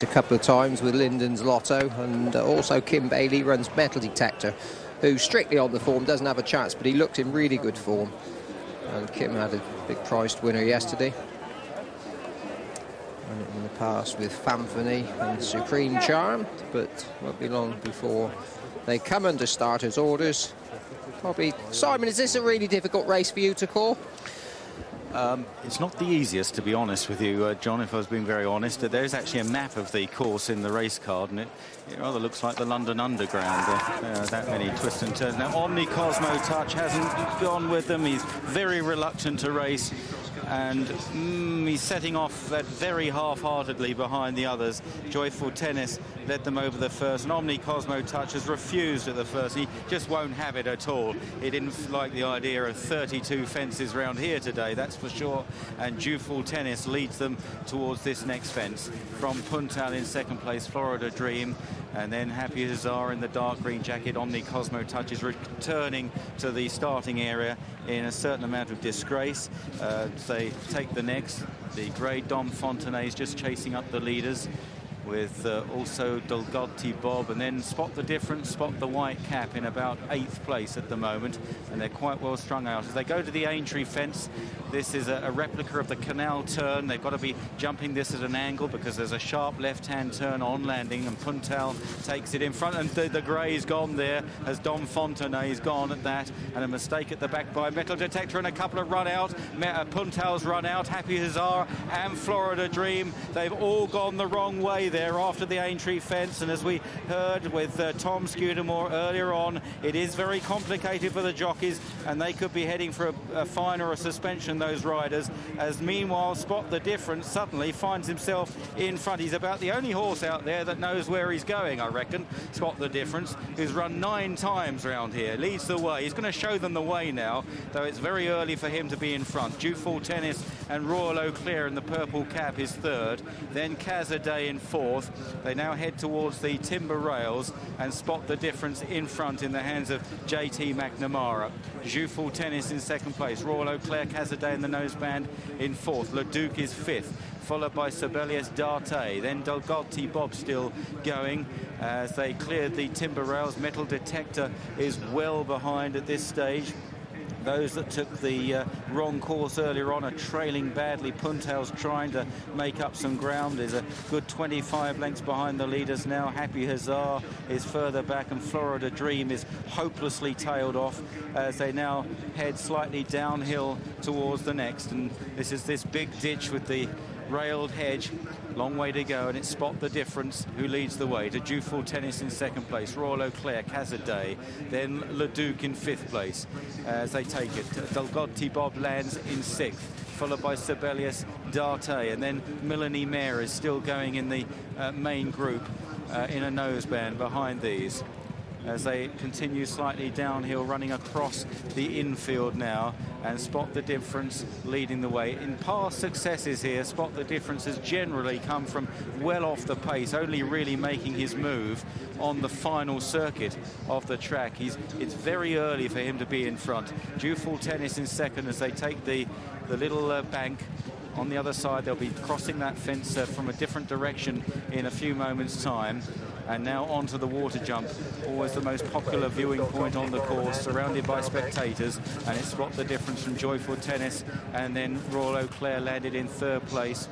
a couple of times with Lyndon's Lotto, and also Kim Bailey runs Metal Detector, who strictly on the form doesn't have a chance, but he looked in really good form. And Kim had a big priced winner yesterday. And in the past with Famfany and Supreme Charm, but won't be long before they come under starters' orders. Probably, Simon, is this a really difficult race for you to call? It's not the easiest, to be honest with you, John, if I was being very honest. There's actually a map of the course in the race card, and it rather looks like the London Underground. There are that many twists and turns. Now, Omni Cosmo Touch hasn't gone with them. He's very reluctant to race, and he's setting off very half-heartedly behind the others. Joyful Tennis led them over the first, and Omni Cosmo Touch has refused at the first. He just won't have it at all. He didn't like the idea of 32 fences round here today, that's for sure. And Joyful Tennis leads them towards this next fence. From Puntal in second place, Florida Dream, and then Happy Hussar in the dark green jacket. Omni Cosmo Touch is returning to the starting area in a certain amount of disgrace. They take the next. The grey Dom Fontenay is just chasing up the leaders, with also Dolgotti Bob, and then Spot the Difference, Spot the White Cap in about 8th place at the moment, and they're quite well strung out. As they go to the Aintree fence, this is a replica of the Canal turn. They've got to be jumping this at an angle because there's a sharp left-hand turn on landing, and Puntal takes it in front, and the grey's gone there as Dom Fontenay's gone at that, and a mistake at the back by Metal Detector, and a couple of run out. Puntal's run out, Happy Hussar and Florida Dream, they've all gone the wrong way there after the Aintree fence, and as we heard with Tom Scudamore earlier on, it is very complicated for the jockeys, and they could be heading for a fine or a suspension, those riders, as meanwhile Spot the Difference suddenly finds himself in front. He's about the only horse out there that knows where he's going, I reckon. Spot the Difference, who's run 9 times round here, leads the way. He's going to show them the way now, though it's very early for him to be in front. Joyful Tennis and Royal Eau Claire in the purple cap is third, then Casadei in fourth. They now head towards the timber rails, and Spot the Difference in front in the hands of JT McNamara. Joyful Tennis in second place, Royal Eau Claire, Casadei in the noseband in fourth. Leduc is fifth, followed by Sibelius Darte, then Dolgotti Bob still going as they cleared the timber rails. Metal Detector is well behind at this stage. Those that took the wrong course earlier on are trailing badly. Puntal's trying to make up some ground. There's a good 25 lengths behind the leaders now. Happy Hussar is further back, and Florida Dream is hopelessly tailed off as they now head slightly downhill towards the next. And this is this big ditch with the railed hedge. Long way to go, and it's Spot the Difference who leads the way to Joyful Tennis in second place, Royal Eau Claire, Casadei, then Leduc in 5th place as they take it. Dolgotti Bob lands in 6th, followed by Sibelius Darte, and then Melanie Mare is still going in the main group in a noseband behind these, as they continue slightly downhill, running across the infield now, and Spot the Difference leading the way. In past successes here, Spot the Difference has generally come from well off the pace, only really making his move on the final circuit of the track. It's very early for him to be in front. Joyful Tennis in second as they take the little bank. On the other side, they'll be crossing that fence from a different direction in a few moments' time. And now onto the water jump, always the most popular viewing point on the course, surrounded by spectators. And it's Spot the Difference from Joyful Tennis, and then Royal Eau Claire landed in 3rd place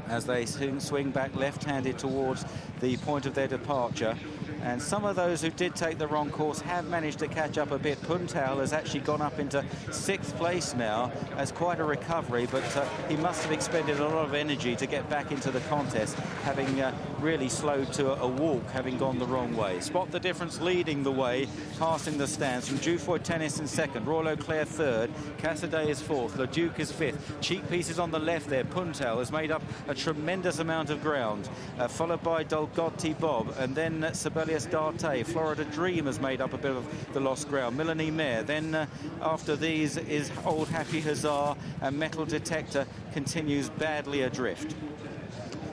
as they swing back left-handed towards the point of their departure. And some of those who did take the wrong course have managed to catch up a bit. Puntal has actually gone up into 6th place now as quite a recovery, but he must have expended a lot of energy to get back into the contest, having really slowed to a walk, having gone the wrong way. Spot the Difference leading the way, passing the stands from Joyful Tennis in 2nd, Royal Eau Claire 3rd, Casadei is 4th, Leduc is 5th. Cheap pieces on the left there. Puntal has made up a tremendous amount of ground, followed by Dolgotti Bob, and then Sibelius Darte. Florida Dream has made up a bit of the lost ground. Melanie Mare. Then after these is Old Happy Hussar, and Metal Detector continues badly adrift.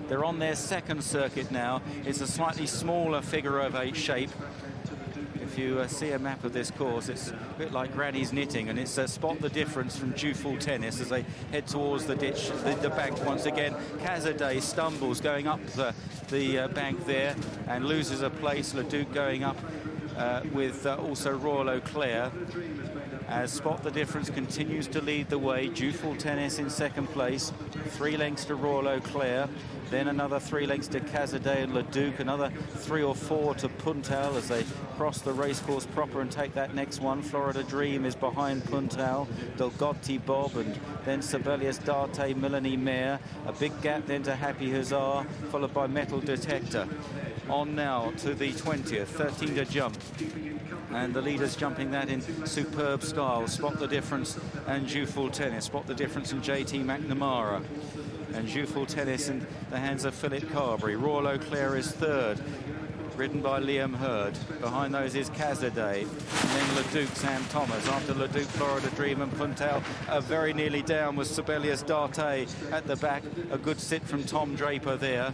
They're on their 2nd circuit now. It's a slightly smaller figure of 8 shape. If if you see a map of this course, it's a bit like Granny's knitting, and it's Spot the Difference from Dual Tennis as they head towards the ditch, the bank once again. Casadei stumbles going up the bank there and loses a place. Leduc going up with also Royal Eau Claire, as Spot the Difference continues to lead the way. Dual Tennis in second place, 3 lengths to Royal Eau Claire, then another 3 lengths to Casadei and Leduc, another 3 or 4 to Puntal as they cross the racecourse proper and take that next one. Florida Dream is behind Puntal, Dolgotti Bob, and then Sibelius Darte, Melanie Mare. A big gap then to Happy Hussar, followed by Metal Detector. On now to the 20th, 13 to jump. And the leaders jumping that in superb style. Spot the Difference and Dual Tennis. Spot the Difference and JT McNamara. And Dual Tennis in the hands of Philip Carberry. Royal Eau Claire is third, ridden by Liam Hurd. Behind those is Casadei. And then Leduc, Sam Thomas. After Leduc, Florida Dream and Puntal very nearly down with Sibelius Darte at the back. A good sit from Tom Draper there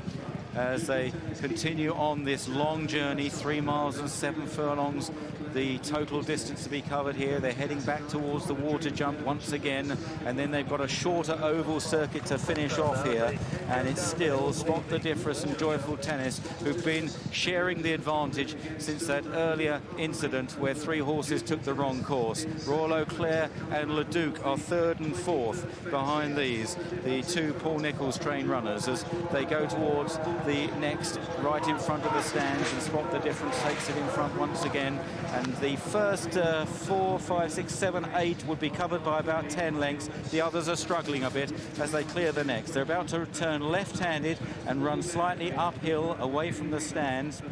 as they continue on this long journey, 3 miles and 7 furlongs. The total distance to be covered here. They're heading back towards the water jump once again, and then they've got a shorter oval circuit to finish off here, and it's still Spot the Difference and Joyful Tennis who've been sharing the advantage since that earlier incident where 3 horses took the wrong course. Royal Eau Claire and Leduc are third and fourth behind these, the 2 Paul Nicholls train runners, as they go towards the next right in front of the stands, and Spot the Difference takes it in front once again. And the first 4, 5, 6, 7, 8 would be covered by about 10 lengths. The others are struggling a bit as they clear the next. They're about to turn left-handed and run slightly uphill away from the stands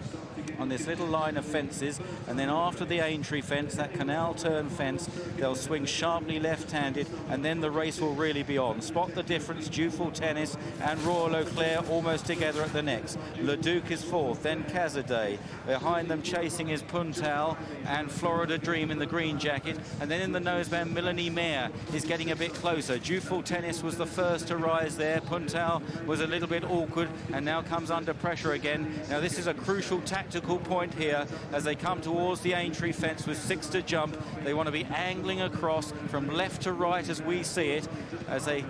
on this little line of fences, and then after the Aintree fence, that canal turn fence, they'll swing sharply left-handed, and then the race will really be on. Spot the Difference, Dual Tennis and Royal Eau Claire almost together at the next. Leduc is fourth, then Casadei. Behind them chasing is Puntal and Florida Dream in the green jacket, and then in the noseband Melanie Mare is getting a bit closer. Dual Tennis was the first to rise there. Puntal was a little bit awkward and now comes under pressure again. Now this is a crucial tactical point here as they come towards the Aintree fence with 6 to jump. They want to be angling across from left to right as we see it, as they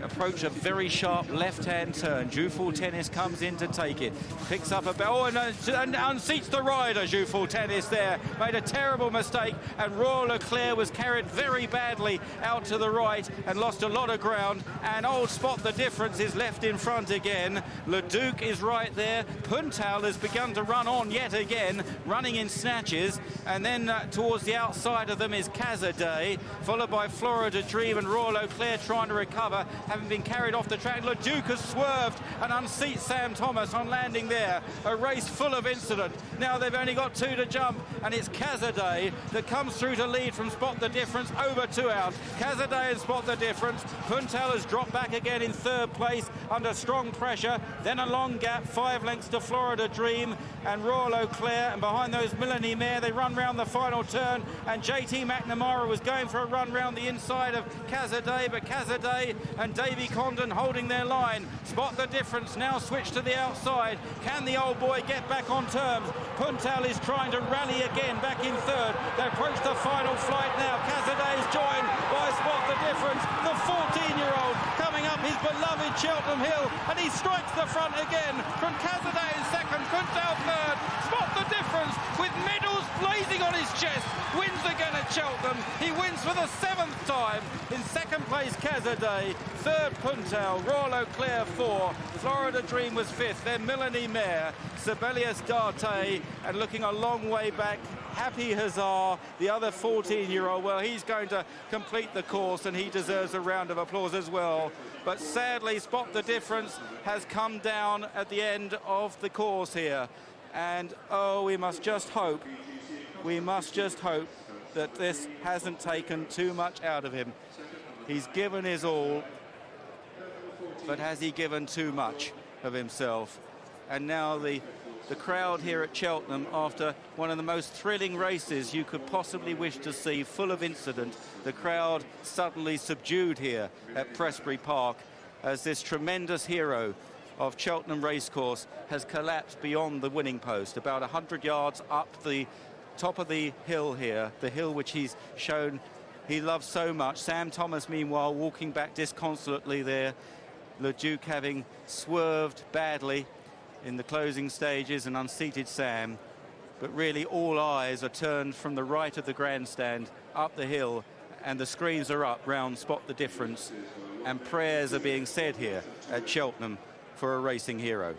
approach a very sharp left-hand turn. Dual Tennis comes in to take it, picks up and unseats the rider. Dual Tennis there made a terrible mistake, and Royal Eau Claire was carried very badly out to the right and lost a lot of ground, and old Spot the Difference is left in front again. Leduc is right there. Puntal has begun to run on yet again, running in snatches, and then towards the outside of them is Casadei, followed by Florida Dream and Royal Eau Claire trying to recover, having been carried off the track. Leduc has swerved and unseats Sam Thomas on landing there. A race full of incident. Now they've only got 2 to jump, and it's Casadei that comes through to lead from Spot the Difference, over 2 out. Casadei and Spot the Difference. Puntal has dropped back again in third place under strong pressure. Then a long gap, 5 lengths to Florida Dream and Royal Eau Claire, and behind those Melanie Mare. They run round the final turn, and JT McNamara was going for a run round the inside of Casadei, but Casadei and Davy Condon holding their line. Spot the Difference now switch to the outside. Can the old boy get back on terms? Puntal is trying to rally again, back in third. They approach the final flight now. Casadei is joined by Spot the Difference, the 14-year-old coming up his beloved Cheltenham Hill, and he strikes the front again from Casadei in second, Puntal third. Spot the Difference with medals blazing on his chest wins again at Cheltenham. He wins for the 7th time. In second place Casadei, third Puntal, Royal Eau Claire 4, Florida Dream was 5th, then Melanie Mare, Sibelius Darte, and looking a long way back, Happy Hussar, the other 14-year-old. Well, he's going to complete the course, and he deserves a round of applause as well. But sadly, Spot the Difference has come down at the end of the course here. And, oh, we must just hope that this hasn't taken too much out of him. He's given his all, but has he given too much of himself? And now the crowd here at Cheltenham, after one of the most thrilling races you could possibly wish to see, full of incident, the crowd suddenly subdued here at Prestbury Park as this tremendous hero of Cheltenham Racecourse has collapsed beyond the winning post, about 100 yards up the top of the hill here, the hill which he's shown he loves so much. Sam Thomas, meanwhile, walking back disconsolately there. Le Duc having swerved badly in the closing stages and unseated Sam. But really all eyes are turned from the right of the grandstand up the hill, and the screens are up round Spot the Difference, and prayers are being said here at Cheltenham for a racing hero.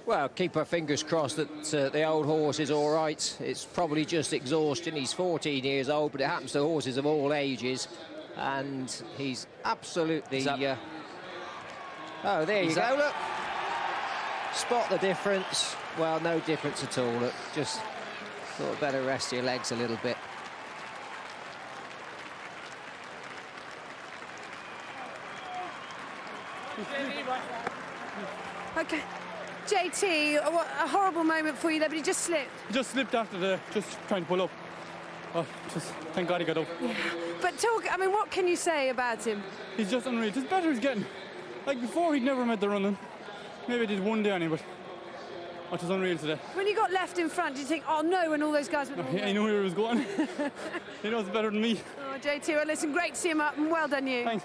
Well, keep our fingers crossed that the old horse is all right. It's probably just exhaustion. He's 14 years old, but it happens to horses of all ages. And he's absolutely... oh, there you go, look. Spot the Difference. Well, no difference at all. Look, just thought better rest your legs a little bit. Okay. JT, a horrible moment for you there, but he just slipped. He just slipped after just trying to pull up. Oh, just thank God he got up. Yeah. But I mean, what can you say about him? He's just unreal. Just better he's getting. Like before, he'd never made the running. Maybe he did one day only, but it was unreal today. When you got left in front, did you think, oh no, and all those guys were... Yeah, he knew where he was going. He knows better than me. Oh, JT, well, listen, great to see him up, and well done you. Thanks.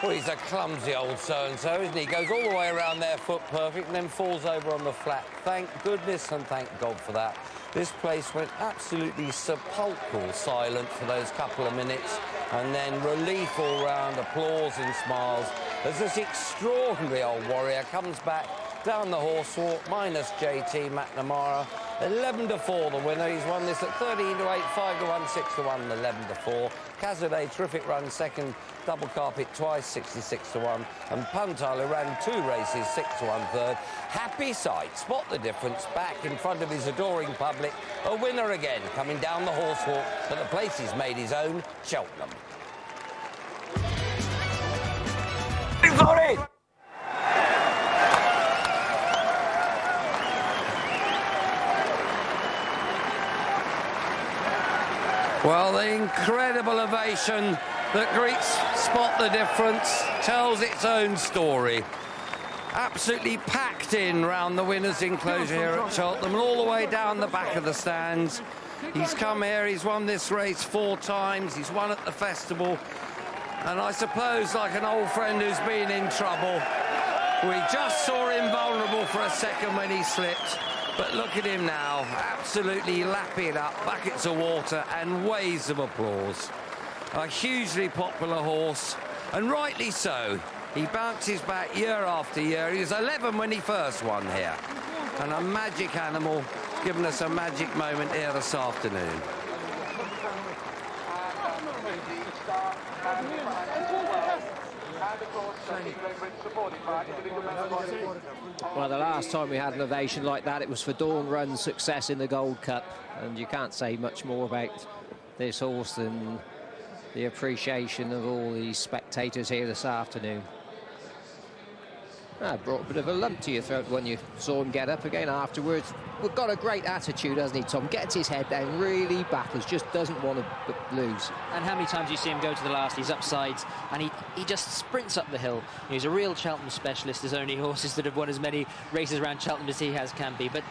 Well, he's a clumsy old so-and-so, isn't he? He goes all the way around there, foot perfect, and then falls over on the flat. Thank goodness and thank God for that. This place went absolutely sepulchral silent for those couple of minutes, and then relief all round, applause and smiles as this extraordinary old warrior comes back down the horse walk, minus JT McNamara. 11-4 the winner. He's won this at 13-8, 5-1, 6-1, 11-4. Casadei, terrific run second, double carpet twice, 66-1. And Puntal, who ran 2 races, 6-1 third. Happy sight. Spot the Difference back in front of his adoring public. A winner again, coming down the horse walk, but the place he's made his own, Cheltenham. Victory! Well, the incredible ovation that greets Spot the Difference tells its own story. Absolutely packed in round the winners' enclosure here at Cheltenham, and all the way down the back of the stands. He's come here, he's won this race 4 times, he's won at the festival, and I suppose, like an old friend who's been in trouble, we just saw him vulnerable for a second when he slipped. But look at him now, absolutely lapping up, buckets of water and waves of applause. A hugely popular horse, and rightly so. He bounces back year after year. He was 11 when he first won here. And a magic animal, giving us a magic moment here this afternoon. Well, the last time we had an ovation like that, it was for Dawn Run's success in the Gold Cup, and you can't say much more about this horse than the appreciation of all these spectators here this afternoon. That brought a bit of a lump to your throat when you saw him get up again afterwards. We've got a great attitude, hasn't he, Tom? Gets his head down, really battles, just doesn't want to lose. And how many times do you see him go to the last? He's upsides, and he just sprints up the hill. He's a real Cheltenham specialist. There's only horses that have won as many races around Cheltenham as he can be. But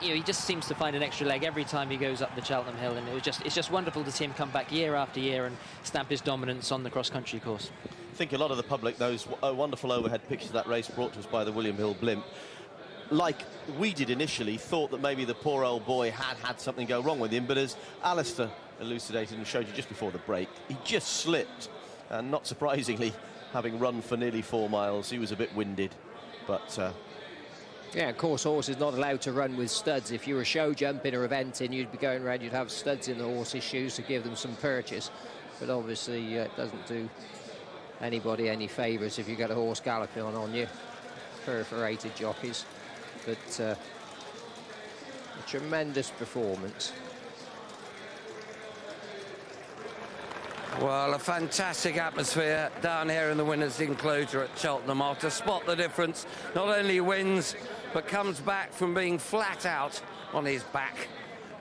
he just seems to find an extra leg every time he goes up the Cheltenham hill, and it's just wonderful to see him come back year after year and stamp his dominance on the cross-country course. I think a lot of the public, those wonderful overhead pictures of that race brought to us by the William Hill blimp, like we did initially, thought that maybe the poor old boy had something go wrong with him, but as Alistair elucidated and showed you just before the break, he just slipped, and not surprisingly, having run for nearly 4 miles, he was a bit winded, but... Yeah, of course, horse is not allowed to run with studs. If you were show jumping or eventing, you'd be going around, you'd have studs in the horse's shoes to give them some purchase, but obviously it doesn't do anybody any favours if you got a horse galloping on you, perforated jockeys. But a tremendous performance. Well, a fantastic atmosphere down here in the winners' enclosure at Cheltenham after Spot the Difference not only wins but comes back from being flat out on his back.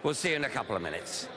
We'll see you in a couple of minutes.